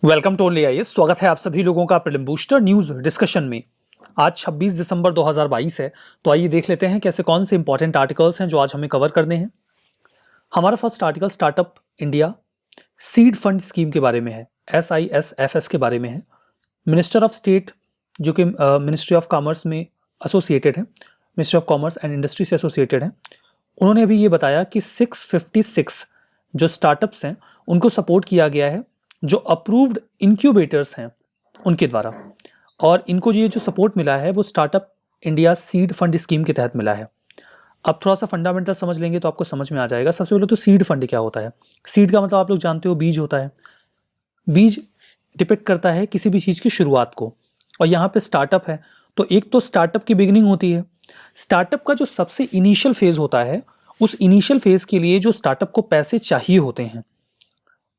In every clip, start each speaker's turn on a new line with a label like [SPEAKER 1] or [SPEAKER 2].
[SPEAKER 1] Welcome to only IAS. स्वागत है आप सभी लोगों का प्रीलिम बूस्टर न्यूज डिस्कशन में। आज 26 दिसंबर 2022 है, तो आइए देख लेते हैं कैसे कौन से इंपॉर्टेंट आर्टिकल्स हैं जो आज हमें कवर करने हैं। हमारा first article startup India seed fund scheme के बारे में है, SISFS के बारे में है। मिनिस्टर ऑफ स्टेट जो कि मिनिस्ट्री ऑफ कॉमर्स में एसोसिएटेड है, ministry of commerce and industry से एसोसिएटेड है, उन्होंने अभी ये बताया कि 656 जो स्टार्टअप्स हैं उनको सपोर्ट किया गया है जो अप्रूव्ड इंक्यूबेटर्स हैं उनके द्वारा, और इनको ये जो सपोर्ट मिला है वो startup India seed fund scheme के तहत मिला है। अब थोड़ा सा फंडामेंटल समझ लेंगे तो आपको समझ में आ जाएगा। सबसे पहले तो सीड फंड क्या होता है। सीड का मतलब आप लोग जानते हो, बीज होता है। बीज डिपेक्ट करता है किसी भी चीज़ की शुरुआत को, और यहाँ पे स्टार्टअप है तो एक तो स्टार्टअप की बिगिनिंग होती है। स्टार्टअप का जो सबसे इनिशियल फेज होता है, उस इनिशियल फेज के लिए जो स्टार्टअप को पैसे चाहिए होते हैं,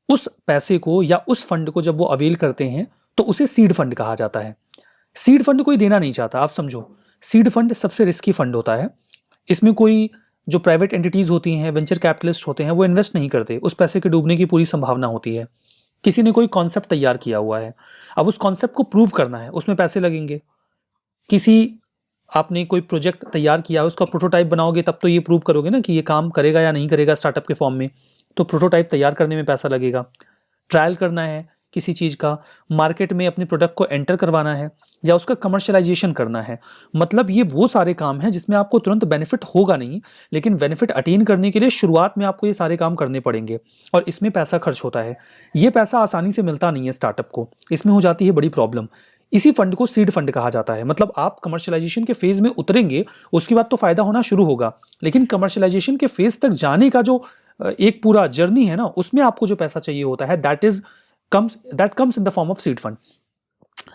[SPEAKER 1] उस पैसे को या उस फंड को जब वो अवेल करते हैं तो उसे सीड फंड कहा जाता है। सीड फंड कोई देना नहीं चाहता, आप समझो। सीड फंड सबसे रिस्की फंड होता है। इसमें कोई जो प्राइवेट एंटिटीज होती हैं, वेंचर कैपिटलिस्ट होते हैं, वो इन्वेस्ट नहीं करते। उस पैसे के डूबने की पूरी संभावना होती है। किसी ने कोई कॉन्सेप्ट तैयार किया हुआ है, अब उस कॉन्सेप्ट को प्रूव करना है, उसमें पैसे लगेंगे। आपने कोई प्रोजेक्ट तैयार किया है, उसका प्रोटोटाइप बनाओगे तब तो ये प्रूव करोगे ना कि ये काम करेगा या नहीं करेगा स्टार्टअप के फॉर्म में। तो प्रोटोटाइप तैयार करने में पैसा लगेगा। ट्रायल करना है किसी चीज़ का, मार्केट में अपने प्रोडक्ट को एंटर करवाना है या उसका कमर्शियलाइजेशन करना है। मतलब ये वो सारे काम हैं जिसमें आपको तुरंत बेनिफिट होगा नहीं, लेकिन बेनिफिट अटेन करने के लिए शुरुआत में आपको ये सारे काम करने पड़ेंगे, और इसमें पैसा खर्च होता है। ये पैसा आसानी से मिलता नहीं है स्टार्टअप को, इसमें हो जाती है बड़ी प्रॉब्लम। इसी फंड को सीड फंड कहा जाता है। मतलब आप कमर्शियलाइजेशन के फेज में उतरेंगे, उसके बाद तो फायदा होना शुरू होगा, लेकिन कमर्शियलाइजेशन के फेज तक जाने का जो एक पूरा जर्नी है ना, उसमें आपको जो पैसा चाहिए होता है that comes in the form of seed fund.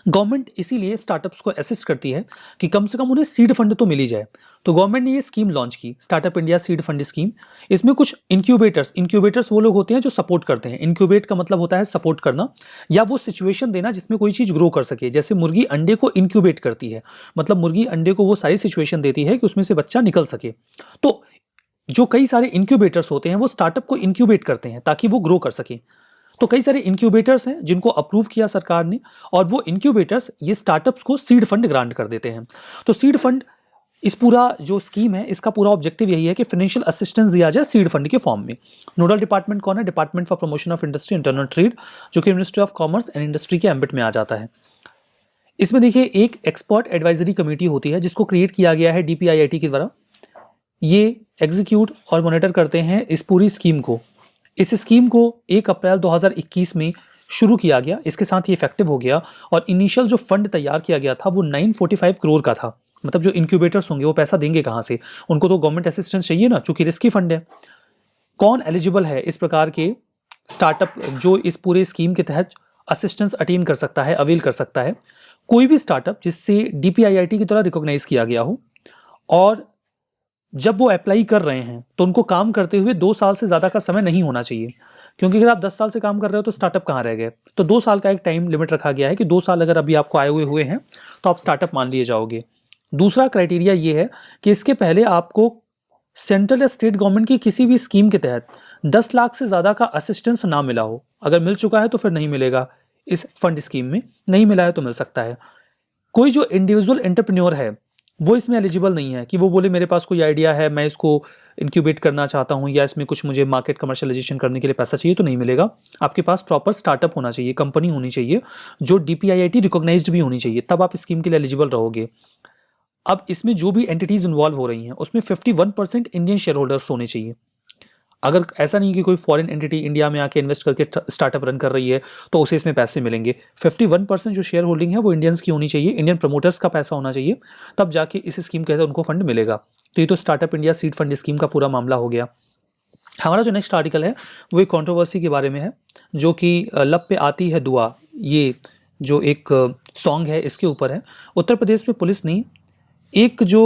[SPEAKER 1] Government इसीलिए स्टार्टअप्स को असिस्ट करती है कि कम से कम उन्हें सीड फंड तो मिल ही जाए। तो गवर्नमेंट ने ये स्कीम लॉन्च की, startup India seed fund scheme. इसमें कुछ इंक्यूबेटर्स वो लोग होते हैं जो सपोर्ट करते हैं। इंक्यूबेट का मतलब होता है सपोर्ट करना या वो सिचुएशन देना जिसमें कोई चीज़ ग्रो कर सके। जैसे मुर्गी अंडे को इंक्यूबेट करती है, मतलब मुर्गी अंडे को वो सारी सिचुएशन देती है कि उसमें से बच्चा निकल सके। तो जो कई सारे इंक्यूबेटर्स होते हैं वो स्टार्टअप को इंक्यूबेट करते हैं ताकि वो ग्रो कर सके। तो कई सारे इंक्यूबेटर्स हैं जिनको अप्रूव किया सरकार ने, और वो इंक्यूबेटर्स ये स्टार्टअप्स को सीड फंड ग्रांट कर देते हैं। तो सीड फंड, इस पूरा जो स्कीम है, इसका पूरा ऑब्जेक्टिव यही है कि फाइनेंशियल असिस्टेंस दिया जाए सीड फंड के फॉर्म में। नोडल डिपार्टमेंट कौन है? Department for promotion of industry internal trade, जो कि ministry of commerce and industry के एम्बिट में आ जाता है। इसमें देखिए एक एक्सपर्ट एडवाइजरी कमेटी होती है जिसको क्रिएट किया गया है DPIIT के द्वारा। ये एग्जीक्यूट और मॉनिटर करते हैं इस पूरी स्कीम को। इस स्कीम को 1 अप्रैल 2021 में शुरू किया गया, इसके साथ ही इफेक्टिव हो गया, और इनिशियल जो फंड तैयार किया गया था वो 945 करोड़ का था। मतलब जो इंक्यूबेटर्स होंगे वो पैसा देंगे कहाँ से? उनको तो गवर्नमेंट असिस्टेंस चाहिए ना, चूंकि रिस्की फंड है। कौन एलिजिबल है इस प्रकार के स्टार्टअप जो इस पूरे स्कीम के तहत असिस्टेंस अटेन कर सकता है, अवेल कर सकता है? कोई भी स्टार्टअप जिससे DPIIT की तरह रिकॉग्नाइज किया गया हो, और जब वो अप्लाई कर रहे हैं तो उनको काम करते हुए 2 साल से ज़्यादा का समय नहीं होना चाहिए। क्योंकि अगर आप 10 साल से काम कर रहे हो तो स्टार्टअप कहाँ रह गए? तो 2 साल का एक टाइम लिमिट रखा गया है कि 2 साल अगर अभी आपको आए हुए हैं तो आप स्टार्टअप मान लिए जाओगे। दूसरा क्राइटेरिया ये है कि इसके पहले आपको सेंट्रल या स्टेट गवर्नमेंट की किसी भी स्कीम के तहत 10 लाख से ज़्यादा का असिस्टेंस ना मिला हो। अगर मिल चुका है तो फिर नहीं मिलेगा, इस फंड स्कीम में नहीं मिला है तो मिल सकता है। कोई जो इंडिविजुअल एंटरप्रेन्योर है वो इसमें एलिजिबल नहीं है कि वो बोले मेरे पास कोई आइडिया है, मैं इसको इंक्यूबेट करना चाहता हूँ, या इसमें कुछ मुझे मार्केट कमर्शियलाइजेशन करने के लिए पैसा चाहिए, तो नहीं मिलेगा। आपके पास प्रॉपर स्टार्टअप होना चाहिए, कंपनी होनी चाहिए जो DPIIT रिकॉग्नाइज्ड भी होनी चाहिए, तब आप स्कीम के लिए एलिजिबल रहोगे। अब इसमें जो भी एंटिटीज इन्वॉल्व हो रही हैं उसमें 51% इंडियन शेयर होल्डर्स होने चाहिए। अगर ऐसा नहीं कि कोई फॉरेन एंटिटी इंडिया में आके इन्वेस्ट करके स्टार्टअप रन कर रही है तो उसे इसमें पैसे मिलेंगे। 51% जो शेयर होल्डिंग है वो इंडियंस की होनी चाहिए, इंडियन प्रमोटर्स का पैसा होना चाहिए, तब जाके इस स्कीम के तहत उनको फंड मिलेगा। तो ये तो startup India seed fund scheme का पूरा मामला हो गया। हमारा जो नेक्स्ट आर्टिकल है वो एक कॉन्ट्रोवर्सी के बारे में है, जो कि लब पे आती है दुआ, ये जो एक सॉन्ग है इसके ऊपर है। उत्तर प्रदेश में पुलिस ने एक जो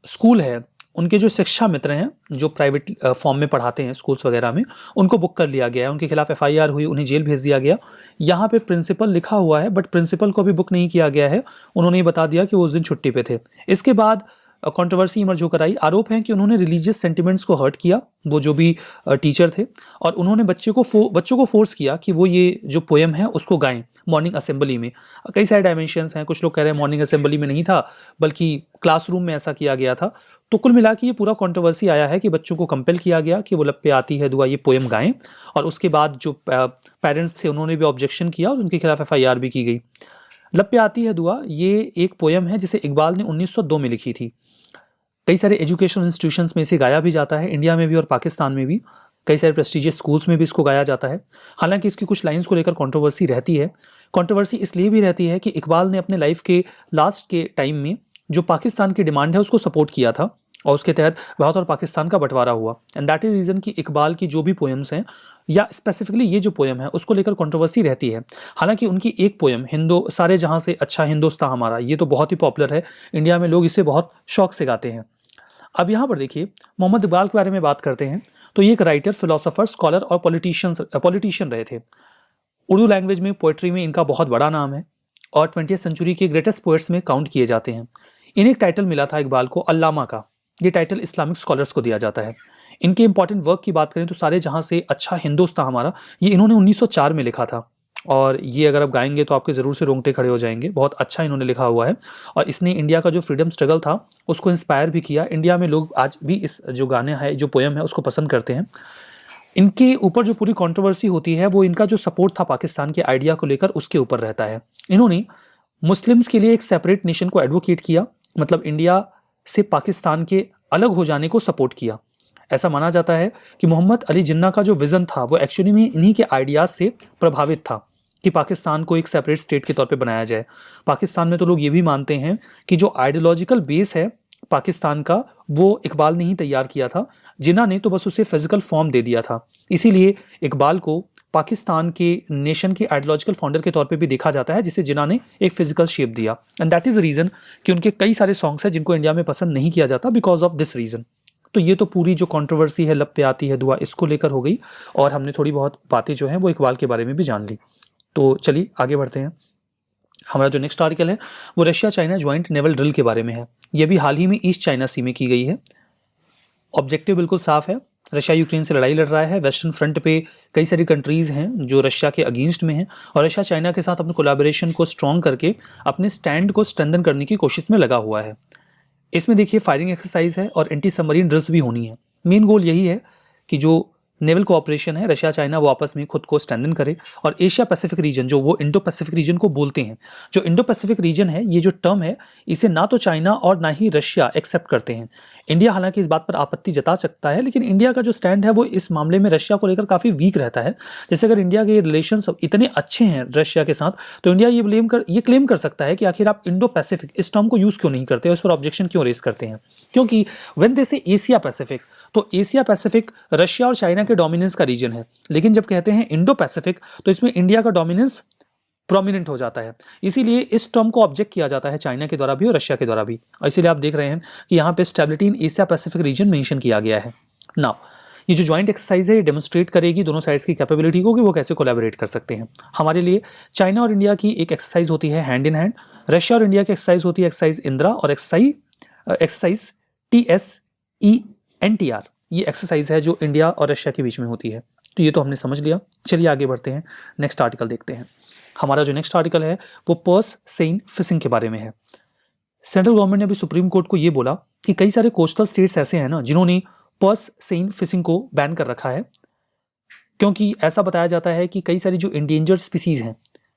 [SPEAKER 1] स्कूल है, उनके जो शिक्षा मित्र हैं जो प्राइवेट फॉर्म में पढ़ाते हैं स्कूल्स वगैरह में, उनको बुक कर लिया गया है। उनके खिलाफ FIR हुई, उन्हें जेल भेज दिया गया। यहाँ पे प्रिंसिपल लिखा हुआ है बट प्रिंसिपल को भी बुक नहीं किया गया है। उन्होंने बता दिया कि वो उस दिन छुट्टी पे थे। इसके बाद कंट्रोवर्सी इमर्ज होकर आई। आरोप है कि उन्होंने रिलीजियस सेंटिमेंट्स को हर्ट किया, वो जो भी टीचर थे, और उन्होंने बच्चों को फोर्स किया कि वो ये जो पोएम है उसको गाएं मॉर्निंग असेंबली में। कई सारे डायमेंशंस हैं, कुछ लोग कह रहे हैं मॉर्निंग असेंबली में नहीं था बल्कि क्लासरूम में ऐसा किया गया था। तो कुल मिला के ये पूरा कंट्रोवर्सी आया है कि बच्चों को कंपेल किया गया कि वो लब पे आती है दुआ ये पोएम गाएं, और उसके बाद जो पेरेंट्स थे उन्होंने भी ऑब्जेक्शन किया और उनके खिलाफ FIR भी की गई। लब पे आती है दुआ ये एक पोएम है जिसे इकबाल ने 1902 में लिखी थी। कई सारे एजुकेशन इंस्टीट्यूशंस में इसे गाया भी जाता है, इंडिया में भी और पाकिस्तान में भी। कई सारे प्रेस्टिजियस स्कूल्स में भी इसको गाया जाता है। हालांकि इसकी कुछ लाइंस को लेकर कंट्रोवर्सी रहती है। कंट्रोवर्सी इसलिए भी रहती है कि इकबाल ने अपने लाइफ के लास्ट के टाइम में जो पाकिस्तान की डिमांड है उसको सपोर्ट किया था, और उसके तहत भारत और पाकिस्तान का बंटवारा हुआ। एंड दैट इज रीज़न कि इकबाल की जो भी पोएम्स हैं या स्पेसिफिकली ये जो पोएम है उसको लेकर कंट्रोवर्सी रहती है। हालांकि उनकी एक पोएम सारे जहां से अच्छा हिंदुस्तान हमारा, ये तो बहुत ही पॉपुलर है, इंडिया में लोग इसे बहुत शौक से गाते हैं। अब यहाँ पर देखिए मोहम्मद इकबाल के बारे में बात करते हैं तो ये एक राइटर, फिलोसोफर, स्कॉलर और पॉलिटिशियन रहे थे। उर्दू लैंग्वेज में पोएट्री में इनका बहुत बड़ा नाम है और 20वीं सेंचुरी के ग्रेटेस्ट पोएट्स में काउंट किए जाते हैं। इन्हें एक टाइटल मिला था इकबाल को अल्लामा का। ये टाइटल इस्लामिक स्कॉलर्स को दिया जाता है। इनके इंपॉर्टेंट वर्क की बात करें तो सारे जहां से अच्छा हिंदुस्तान हमारा, ये इन्होंने 1904 में लिखा था, और ये अगर आप गाएंगे तो आपके ज़रूर से रोंगटे खड़े हो जाएंगे। बहुत अच्छा इन्होंने लिखा हुआ है और इसने इंडिया का जो फ्रीडम स्ट्रगल था उसको इंस्पायर भी किया। इंडिया में लोग आज भी इस जो गाने है, जो पोएम है, उसको पसंद करते हैं। इनके ऊपर जो पूरी कंट्रोवर्सी होती है वो इनका जो सपोर्ट था पाकिस्तान के आइडिया को लेकर उसके ऊपर रहता है। इन्होंने मुस्लिम्स के लिए एक सेपरेट नेशन को एडवोकेट किया, मतलब इंडिया से पाकिस्तान के अलग हो जाने को सपोर्ट किया। ऐसा माना जाता है कि मोहम्मद अली जिन्ना का जो विजन था वो एक्चुअली में इन्हीं के आइडियाज से प्रभावित था कि पाकिस्तान को एक सेपरेट स्टेट के तौर पे बनाया जाए। पाकिस्तान में तो लोग ये भी मानते हैं कि जो आइडियोलॉजिकल बेस है पाकिस्तान का वो इकबाल ने ही तैयार किया था, जिन्ना ने तो बस उसे फिजिकल फॉर्म दे दिया था। इसीलिए इकबाल को पाकिस्तान के नेशन के आइडियोलॉजिकल फाउंडर के तौर पे भी देखा जाता है, जिसे जिन्ना ने एक फिजिकल शेप दिया। एंड दैट इज रीजन कि उनके कई सारे सॉन्ग्स हैं जिनको इंडिया में पसंद नहीं किया जाता बिकॉज ऑफ दिस रीजन। तो ये तो पूरी जो कंट्रोवर्सी है लब पे आती है दुआ इसको लेकर हो गई, और हमने थोड़ी बहुत बातें जो हैं वो इकबाल के बारे में भी जान ली। तो चलिए आगे बढ़ते हैं। हमारा जो नेक्स्ट आर्टिकल है वो Russia China joint naval drill के बारे में है। ये भी हाल ही में ईस्ट चाइना सी में की गई है। ऑब्जेक्टिव बिल्कुल साफ है, रशिया यूक्रेन से लड़ाई लड़ रहा है। वेस्टर्न फ्रंट पे कई सारी कंट्रीज़ हैं जो रशिया के अगेंस्ट में हैं, और रशिया चाइना के साथ अपने कोलैबोरेशन को स्ट्रॉन्ग करके अपने स्टैंड को स्ट्रेंथन करने की कोशिश में लगा हुआ है। इसमें देखिए फायरिंग एक्सरसाइज है और एंटी सबमरीन ड्रिल्स भी होनी है। मेन गोल यही है कि जो नेवल कोऑपरेशन है रशिया चाइना वो आपस में खुद को स्ट्रेंथन करे, और एशिया पैसिफिक रीजन जो वो इंडो पैसिफिक रीजन को बोलते हैं। जो इंडो पैसिफिक रीजन है ये जो टर्म है इसे ना तो चाइना और ना ही रशिया एक्सेप्ट करते हैं। इंडिया हालांकि इस बात पर आपत्ति जता सकता है, लेकिन इंडिया का जो स्टैंड है वो इस मामले में रशिया को लेकर काफ़ी वीक रहता है। जैसे अगर इंडिया के रिलेशन इतने अच्छे हैं रशिया के साथ तो इंडिया ये क्लेम कर सकता है कि आखिर आप इंडो पैसिफिक इस टर्म को यूज़ क्यों नहीं करते, उस पर ऑब्जेक्शन क्यों रेस करते हैं। क्योंकि व्हेन दे से एशिया पैसिफिक, तो एशिया पैसिफिक रशिया और चाइना के डोमिनेंस का रीजन है, लेकिन जब कहते हैं इंडो पैसिफिक तो इसमें इंडिया का डोमिनेंस प्रोमिनेंट हो जाता है। इसीलिए इस टर्म को ऑब्जेक्ट किया जाता है चाइना के द्वारा भी और रशिया के द्वारा भी, और इसीलिए आप देख रहे हैं कि यहाँ पे stability in Asia Pacific region mention किया गया है। नाउ ये जो ज्वाइंट एक्सरसाइज है ये डेमोन्स्ट्रेट करेगी दोनों साइड्स की कैपेबिलिटी को कि वो कैसे कोलैबोरेट कर सकते हैं। हमारे लिए चाइना और इंडिया की एक एक्सरसाइज होती है हैंड इन हैंड, रशिया और इंडिया की एक्सरसाइज होती है एक्सरसाइज इंदिरा और एक्सरसाइज TSENTR। ये एक्सरसाइज है जो इंडिया और रशिया के बीच में होती है। तो ये तो हमने समझ लिया। चलिए आगे बढ़ते हैं, नेक्स्ट आर्टिकल देखते हैं। हमारा जो नेक्स्ट आर्टिकल है वो पर्स सेइन फिशिंग के बारे में है। सेंट्रल गवर्नमेंट ने अभी सुप्रीम कोर्ट को ये बोला कि कई सारे कोस्टल स्टेट्स ऐसे हैं ना जिन्होंने पर्स सेइन फिशिंग को बैन कर रखा है, क्योंकि ऐसा बताया जाता है कि कई सारी जो इंडेंजर्ड स्पीसीज हैं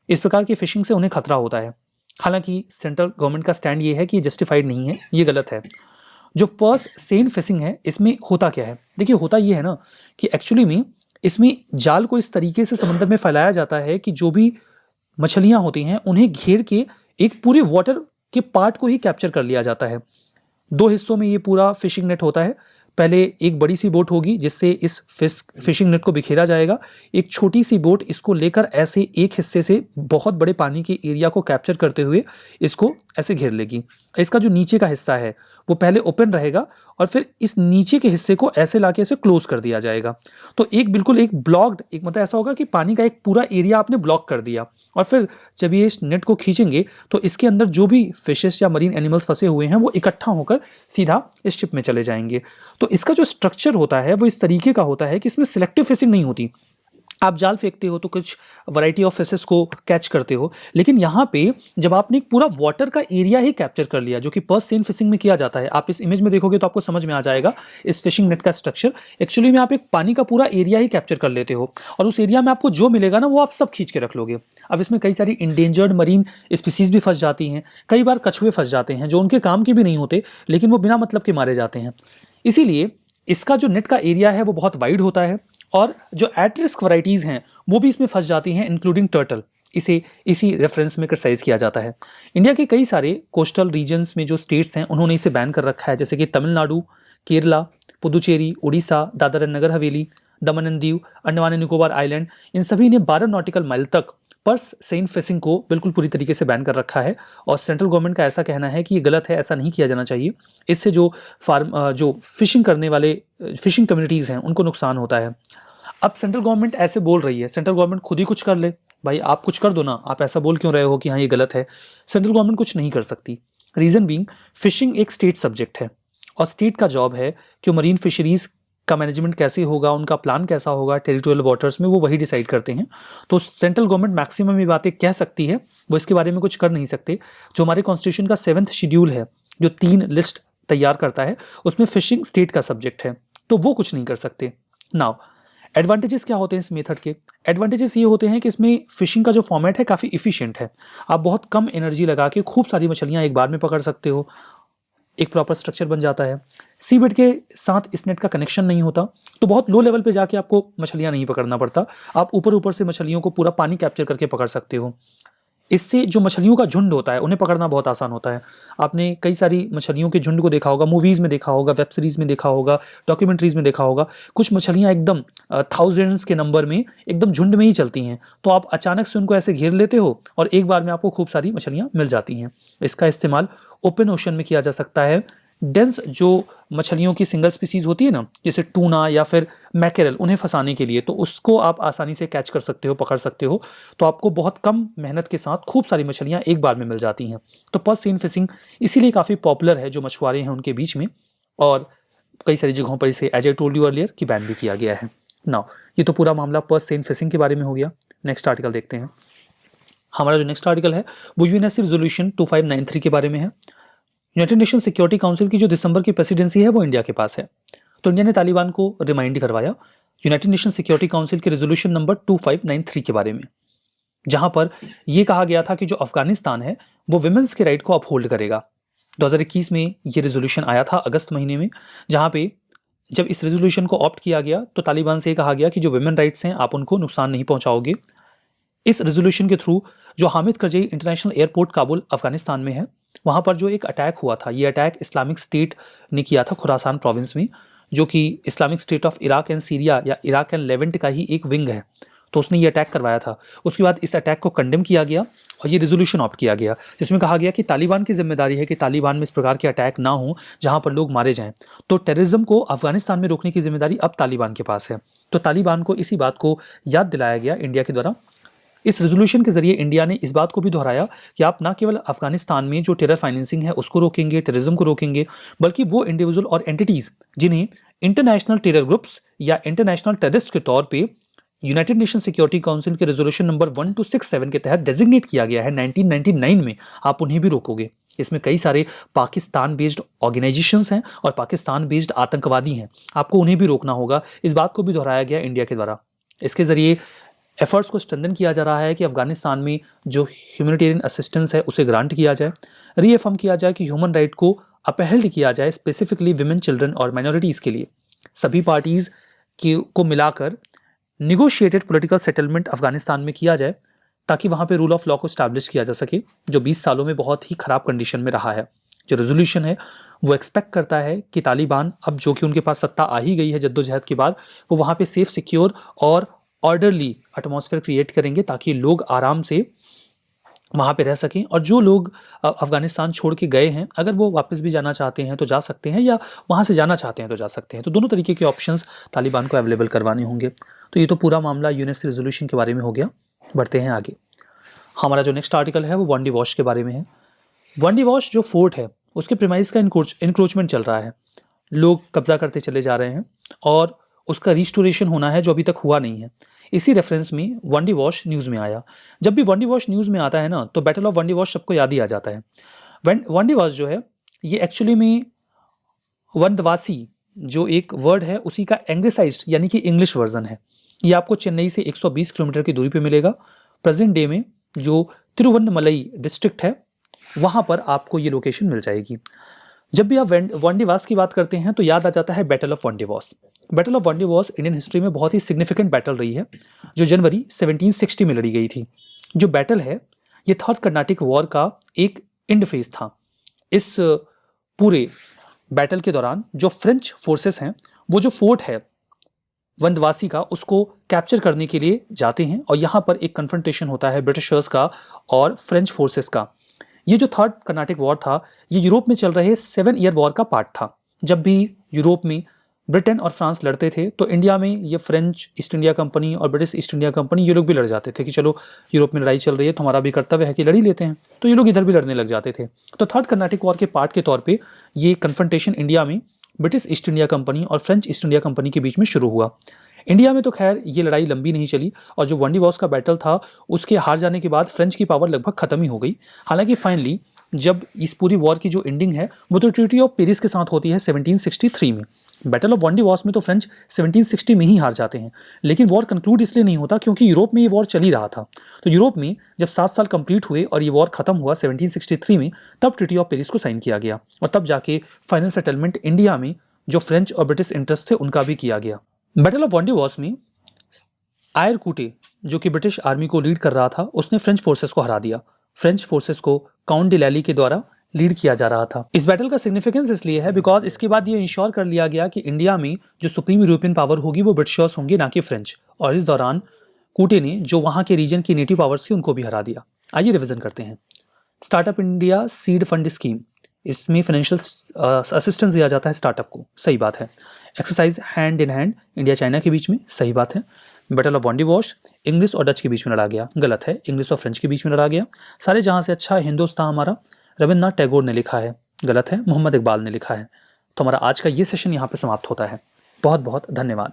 [SPEAKER 1] इस प्रकार की फिशिंग से उन्हें खतरा होता है। हालांकि सेंट्रल गवर्नमेंट का स्टैंड ये है कि ये जस्टिफाइड नहीं है, ये गलत है। जो पर्स सेइन फिशिंग है इसमें होता क्या है, देखिए होता ये है ना कि एक्चुअली में इसमें जाल को इस तरीके से समुद्र में फैलाया जाता है कि जो भी मछलियां होती हैं उन्हें घेर के एक पूरे वाटर के पार्ट को ही कैप्चर कर लिया जाता है। 2 हिस्सों में ये पूरा फिशिंग नेट होता है। पहले एक बड़ी सी बोट होगी जिससे इस फिशिंग नेट को बिखेरा जाएगा, एक छोटी सी बोट इसको लेकर ऐसे एक हिस्से से बहुत बड़े पानी के एरिया को कैप्चर करते हुए इसको ऐसे घेर लेगी। इसका जो नीचे का हिस्सा है वो पहले ओपन रहेगा और फिर इस नीचे के हिस्से को ऐसे लाके ऐसे क्लोज कर दिया जाएगा। तो एक बिल्कुल एक ब्लॉक्ड, एक मतलब ऐसा होगा कि पानी का एक पूरा एरिया आपने ब्लॉक कर दिया, और फिर जब ये इस नेट को खींचेंगे तो इसके अंदर जो भी फिशेस या मरीन एनिमल्स फंसे हुए हैं वो इकट्ठा होकर सीधा इस शिप में चले जाएंगे। तो इसका जो स्ट्रक्चर होता है वो इस तरीके का होता है कि इसमें सिलेक्टिव फिशिंग नहीं होती। आप जाल फेंकते हो तो कुछ वैरायटी ऑफ फिशेस को कैच करते हो, लेकिन यहाँ पे जब आपने एक पूरा वाटर का एरिया ही कैप्चर कर लिया, जो कि पर्स सेन फिशिंग में किया जाता है, आप इस इमेज में देखोगे तो आपको समझ में आ जाएगा इस फिशिंग नेट का स्ट्रक्चर। एक्चुअली में आप एक पानी का पूरा एरिया ही कैप्चर कर लेते हो और उस एरिया में आपको जो मिलेगा ना वो आप सब खींच के रख लोगे। अब इसमें कई सारी इंडेंजर्ड मरीन स्पीसीज भी फंस जाती हैं, कई बार कछुए फंस जाते हैं जो उनके काम के भी नहीं होते लेकिन वो बिना मतलब के मारे जाते हैं। इसीलिए इसका जो नेट का एरिया है वो बहुत वाइड होता है और जो एट रिस्क वैराइटीज़ हैं वो भी इसमें फंस जाती हैं, इंक्लूडिंग टर्टल। इसे इसी रेफरेंस में क्रिटिसाइज किया जाता है। इंडिया के कई सारे कोस्टल रीजन्स में जो स्टेट्स हैं उन्होंने इसे बैन कर रखा है, जैसे कि Tamil Nadu, Kerala, Puducherry, Orissa, Dadra and Nagar Haveli, Daman and Diu, Andaman and Nicobar island, इन सभी ने 12 नॉटिकल माइल तक पर्स सेन फिशिंग को बिल्कुल पूरी तरीके से बैन कर रखा है। और सेंट्रल गवर्नमेंट का ऐसा कहना है कि ये गलत है, ऐसा नहीं किया जाना चाहिए। इससे जो फिशिंग करने वाले फिशिंग कम्युनिटीज़ हैं उनको नुकसान होता है। अब सेंट्रल गवर्नमेंट ऐसे बोल रही है, सेंट्रल गवर्नमेंट खुद ही कुछ कर ले, भाई आप कुछ कर दो ना, आप ऐसा बोल क्यों रहे हो कि हाँ ये गलत है। सेंट्रल गवर्नमेंट कुछ नहीं कर सकती। रीज़न बीइंग फिशिंग एक स्टेट सब्जेक्ट है और स्टेट का जॉब है कि मरीन फिशरीज़ का मैनेजमेंट कैसे होगा, उनका प्लान कैसा होगा टेरिटोरियल वाटर्स में, वो वही डिसाइड करते हैं। तो सेंट्रल गवर्नमेंट मैक्सिमम ये बातें कह सकती है, वो इसके बारे में कुछ कर नहीं सकते। जो हमारे कॉन्स्टिट्यूशन का 7th शेड्यूल है जो 3 लिस्ट तैयार करता है उसमें फिशिंग स्टेट का सब्जेक्ट है, तो वो कुछ नहीं कर सकते। नाउ एडवांटेजेस क्या होते हैं इस मेथड के? एडवांटेजेस ये होते हैं कि इसमें फिशिंग का जो फॉर्मेट है काफ़ी इफिशिएंट है। आप बहुत कम एनर्जी लगा के खूब सारी मछलियाँ एक बार में पकड़ सकते हो, एक प्रॉपर स्ट्रक्चर बन जाता है। सी बेड के साथ इस नेट का कनेक्शन नहीं होता, तो बहुत लो लेवल पे जाके आपको मछलियाँ नहीं पकड़ना पड़ता, आप ऊपर ऊपर से मछलियों को पूरा पानी कैप्चर करके पकड़ सकते हो। इससे जो मछलियों का झुंड होता है उन्हें पकड़ना बहुत आसान होता है। आपने कई सारी मछलियों के झुंड को देखा होगा, मूवीज़ में देखा होगा, वेब सीरीज़ में देखा होगा, डॉक्यूमेंट्रीज़ में देखा होगा। कुछ मछलियाँ एकदम थाउजेंड्स के नंबर में एकदम झुंड में ही चलती हैं, तो आप अचानक से उनको ऐसे घेर लेते हो और एक बार में आपको खूब सारी मछलियाँ मिल जाती हैं। इसका इस्तेमाल ओपन ओशन में किया जा सकता है। डेंस जो मछलियों की सिंगल स्पीसीज होती है ना, जैसे टूना या फिर मैकेरल, उन्हें फंसाने के लिए तो उसको आप आसानी से कैच कर सकते हो, पकड़ सकते हो, तो आपको बहुत कम मेहनत के साथ खूब सारी मछलियाँ एक बार में मिल जाती हैं। तो पर्स सेन फिशिंग इसीलिए काफ़ी पॉपुलर है जो मछुआरे हैं उनके बीच में, और कई सारी जगहों पर इसे as I told you earlier कि बैन भी किया गया है। नाउ ये तो पूरा मामला पर्स सेन फिशिंग के बारे में हो गया। नेक्स्ट आर्टिकल देखते हैं। हमारा जो नेक्स्ट आर्टिकल है वो यूएनएससी रेजोल्यूशन 2593 के बारे में है। यूनाइटेड नेशन सिक्योरिटी काउंसिल की जो दिसंबर की प्रेसिडेंसी है वो इंडिया के पास है, तो इंडिया ने तालिबान को रिमाइंड करवाया यूनाइटेड नेशन सिक्योरिटी काउंसिल के रेजोल्यूशन नंबर 2593 के बारे में, जहां पर यह कहा गया था कि जो अफगानिस्तान है वो विमेंस के राइट को अपहोल्ड करेगा। 2021 में ये रेजोल्यूशन आया था अगस्त महीने में, जहां पे जब इस रेजोल्यूशन को ऑप्ट किया गया तो तालिबान से कहा गया कि जो विमेन राइट्स हैं आप उनको नुकसान नहीं पहुंचाओगे। इस रेजोल्यूशन के थ्रू जो हामिद करजई इंटरनेशनल एयरपोर्ट काबुल अफगानिस्तान में है, वहाँ पर जो एक अटैक हुआ था, ये अटैक इस्लामिक स्टेट ने किया था खुरासान प्रोविंस में, जो कि Islamic state of Iraq and Syria या इराक एंड लेवेंट का ही एक विंग है, तो उसने ये अटैक करवाया था। उसके बाद इस अटैक को कंडेम किया गया और ये रेजोल्यूशन ऑप्ट किया गया, जिसमें कहा गया कि तालिबान की जिम्मेदारी है कि तालिबान में इस प्रकार के अटैक ना हो जहाँ पर लोग मारे जाएं। तो टेररिज्म को अफगानिस्तान में रोकने की जिम्मेदारी अब तालिबान के पास है। तो तालिबान को इसी बात को याद दिलाया गया इंडिया के द्वारा। इस रेजोल्यूशन के जरिए इंडिया ने इस बात को भी दोहराया कि आप ना केवल अफगानिस्तान में जो टेरर फाइनेंसिंग है उसको रोकेंगे, टेररिज्म को रोकेंगे, बल्कि वो इंडिविजुअल और एंटिटीज जिन्हें इंटरनेशनल टेरर ग्रुप्स या इंटरनेशनल टेररिस्ट के तौर पे यूनाइटेड नेशन सिक्योरिटी काउंसिल के रेजोल्यूशन नंबर 1267 के तहत डेजिग्नेट किया गया है 1999 में, आप उन्हें भी रोकोगे। इसमें कई सारे पाकिस्तान बेस्ड ऑर्गेनाइजेशंस हैं और पाकिस्तान बेस्ड आतंकवादी हैं, आपको उन्हें भी रोकना होगा। इस बात को भी दोहराया गया इंडिया के द्वारा। इसके जरिए एफर्ट्स को स्ट्रेंथन किया जा रहा है कि अफगानिस्तान में जो ह्यूमैनिटेरियन असिस्टेंस है उसे ग्रांट किया जाए, रीअफर्म किया जाए कि ह्यूमन राइट को अपहेल्ड किया जाए, स्पेसिफिकली विमेन, चिल्ड्रन और माइनॉरिटीज़ के लिए। सभी पार्टीज़ को मिलाकर निगोशिएटेड पॉलिटिकल सेटलमेंट अफगानिस्तान में किया जाए ताकि वहाँ पे रूल ऑफ लॉ को स्टैब्लिश किया जा सके, जो 20 सालों में बहुत ही ख़राब कंडीशन में रहा है। जो रेजोल्यूशन है वो एक्सपेक्ट करता है कि तालिबान अब जो कि उनके पास सत्ता आ ही गई है जद्दोजहद के बाद, वो वहाँ पे सेफ, सिक्योर और ऑर्डरली एटमॉस्फेयर क्रिएट करेंगे ताकि लोग आराम से वहाँ पे रह सकें। और जो लोग अफगानिस्तान छोड़ के गए हैं, अगर वो वापस भी जाना चाहते हैं तो जा सकते हैं, या वहाँ से जाना चाहते हैं तो जा सकते हैं। तो दोनों तरीके के ऑप्शंस तालिबान को अवेलेबल करवाने होंगे। तो ये तो पूरा मामला यूएनएससी रेजोल्यूशन के बारे में हो गया। बढ़ते हैं आगे। हमारा जो नेक्स्ट आर्टिकल है वो वांडी वॉश के बारे में है। वांडी वॉश जो फोर्ट है उसके प्रीमाइस का इंक्रोचमेंट चल रहा है, लोग कब्जा करते चले जा रहे हैं और उसका रिस्टोरेशन होना है जो अभी तक हुआ नहीं है। इसी रेफरेंस में वांडी वॉश न्यूज़ में आया। जब भी वांडी वॉश न्यूज़ में आता है ना तो बैटल ऑफ वांडी वॉश सबको याद ही आ जाता है। वांडी वॉश जो है ये एक्चुअली में वंदवासी जो एक वर्ड है उसी का एंग्लिसाइज्ड यानी कि इंग्लिश वर्जन है। ये आपको चेन्नई से 120 किलोमीटर की दूरी पे मिलेगा। प्रेजेंट डे में जो तिरुवन्नमलई डिस्ट्रिक्ट है वहाँ पर आपको ये लोकेशन मिल जाएगी। जब भी आप वांडीवास की बात करते हैं तो याद आ जाता है battle of Wandiwash. Battle of Wandiwash Indian history में बहुत ही सिग्निफिकेंट बैटल रही है जो जनवरी 1760 में लड़ी गई थी। जो बैटल है ये थर्ड कर्नाटिक वॉर का एक एंड फेज था। इस पूरे बैटल के दौरान जो फ्रेंच फोर्सेस हैं वो जो फोर्ट है वंदवासी का उसको कैप्चर करने के लिए जाते हैं और यहाँ पर एक कन्फ्रंटेशन होता है ब्रिटिशर्स का और फ्रेंच फोर्सेस का। ये जो थर्ड कर्नाटिक वॉर था ये यूरोप में चल रहे 7 ईयर वॉर का पार्ट था। जब भी यूरोप में ब्रिटेन और फ्रांस लड़ते थे तो इंडिया में ये फ्रेंच ईस्ट इंडिया कंपनी और ब्रिटिश ईस्ट इंडिया कंपनी ये लोग भी लड़ जाते थे कि चलो यूरोप में लड़ाई चल रही है तो हमारा भी कर्तव्य है कि लड़ ही लेते हैं, तो ये लोग इधर भी लड़ने लग जाते थे। तो थर्ड कर्नाटिक वॉर के पार्ट के तौर पर ये कन्फ्रंटेशन इंडिया में ब्रिटिश ईस्ट इंडिया कंपनी और फ्रेंच ईस्ट इंडिया कंपनी के बीच में शुरू हुआ। इंडिया में तो खैर ये लड़ाई लंबी नहीं चली और जो वांडी वॉस का बैटल था उसके हार जाने के बाद फ्रेंच की पावर लगभग खत्म ही हो गई। हालांकि फाइनली जब इस पूरी वॉर की जो एंडिंग है वो तो ट्रीटी ऑफ पेरिस के साथ होती है 1763 में। बैटल ऑफ वांडी वॉस में तो फ्रेंच 1760 में ही हार जाते हैं, लेकिन वॉर कंक्लूड इसलिए नहीं होता क्योंकि यूरोप में ये वॉर चल ही रहा था। तो यूरोप में जब 7 साल कंप्लीट हुए और ये वॉर खत्म हुआ 1763 में, तब ट्रीटी ऑफ पेरिस को साइन किया गया और तब जाके फाइनल सेटलमेंट इंडिया में जो फ्रेंच और ब्रिटिश इंटरेस्ट थे उनका भी किया गया। बैटल ऑफ वांडी वॉस में आयर कूटे जो कि ब्रिटिश आर्मी को लीड कर रहा था उसने फ्रेंच फोर्सेस को हरा दिया। फ्रेंच फोर्सेस को काउंट डिलैली के द्वारा लीड किया जा रहा था। इस बैटल का सिग्निफिकेंस इसलिए है बिकॉज इसके बाद ये इंश्योर कर लिया गया कि इंडिया में जो सुप्रीम यूरोपियन पावर होगी वो ब्रिटिशर्स होंगे ना कि फ्रेंच। और इस दौरान कूटे ने जो वहाँ के रीजन की नेटिव पावर्स थी उनको भी हरा दिया। आइए रिविजन करते हैं। Startup India seed fund scheme, इसमें फाइनेंशियल असिस्टेंस दिया जाता है स्टार्टअप को, सही बात है। Exercise hand in hand India China के बीच में, सही बात है। बैटल ऑफ वांडी वॉश इंग्लिश और डच के बीच में लड़ा गया, गलत है, इंग्लिश और फ्रेंच के बीच में लड़ा गया। सारे जहां से अच्छा हिंदुस्तान हमारा रविन्द्रनाथ टैगोर ने लिखा है, गलत है, मोहम्मद इकबाल ने लिखा है। तो हमारा आज का ये सेशन यहाँ पे समाप्त होता है। बहुत बहुत धन्यवाद।